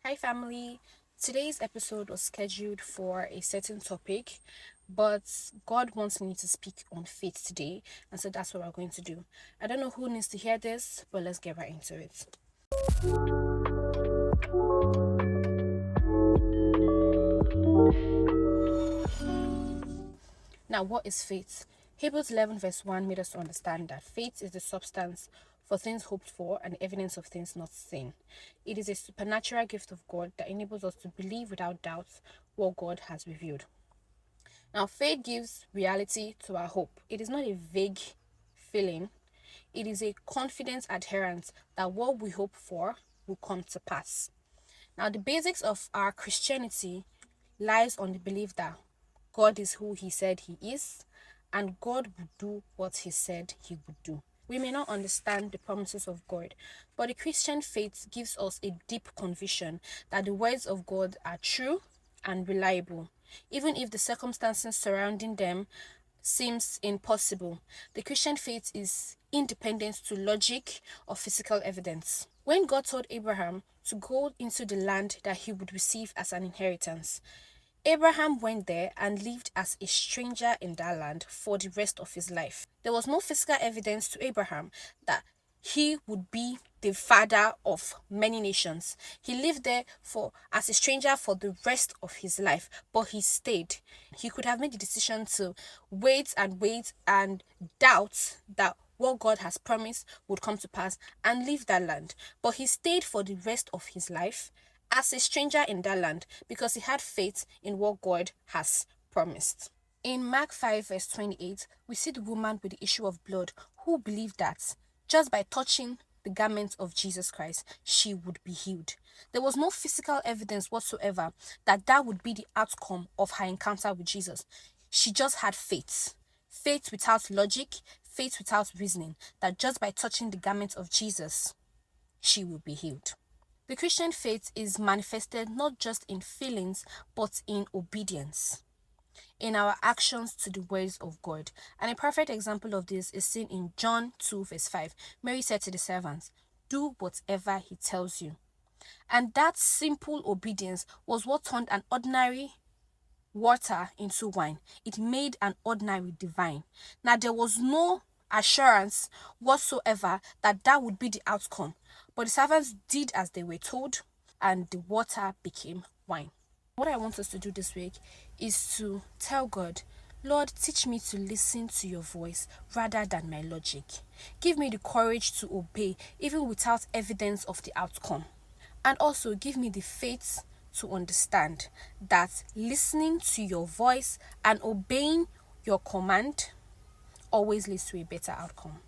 Hi, family. Today's episode was scheduled for a certain topic, but God wants me to speak on faith today, and so that's what we're going to do. I don't know who needs to hear this, but let's get right into it. Now, what is faith? Hebrews 11, verse 1 made us to understand that faith is the substance for things hoped for and evidence of things not seen. It is a supernatural gift of God that enables us to believe without doubt what God has revealed. Now, faith gives reality to our hope. It is not a vague feeling, it is a confident adherence that what we hope for will come to pass. Now, the basics of our Christianity lies on the belief that God is who He said He is, and God will do what He said He would do. We may not understand the promises of God, but the Christian faith gives us a deep conviction that the words of God are true and reliable, even if the circumstances surrounding them seems impossible. The Christian faith is independent to logic or physical evidence. When God told Abraham to go into the land that he would receive as an inheritance, Abraham went there and lived as a stranger in that land for the rest of his life. There was no physical evidence to Abraham that he would be the father of many nations. He lived there for as a stranger for the rest of his life, but he stayed. He could have made the decision to wait and doubt that what God has promised would come to pass and leave that land. But he stayed for the rest of his life as a stranger in that land because he had faith in what God has promised. In Mark 5, verse 28, we see the woman with the issue of blood who believed that just by touching the garment of Jesus Christ, she would be healed. There was no physical evidence whatsoever that that would be the outcome of her encounter with Jesus. She just had faith. Faith without logic, faith without reasoning, that just by touching the garment of Jesus, she will be healed. The Christian faith is manifested not just in feelings, but in obedience, in our actions to the words of God. And a perfect example of this is seen in John 2, verse 5. Mary said to the servants, "Do whatever he tells you." And that simple obedience was what turned an ordinary water into wine. It made an ordinary divine. Now, there was no assurance whatsoever that that would be the outcome, but the servants did as they were told, and the water became wine. What I want us to do this week is to tell God, Lord, teach me to listen to your voice rather than my logic. Give me the courage to obey, even without evidence of the outcome. And also give me the faith to understand that listening to your voice and obeying your command always leads to a better outcome.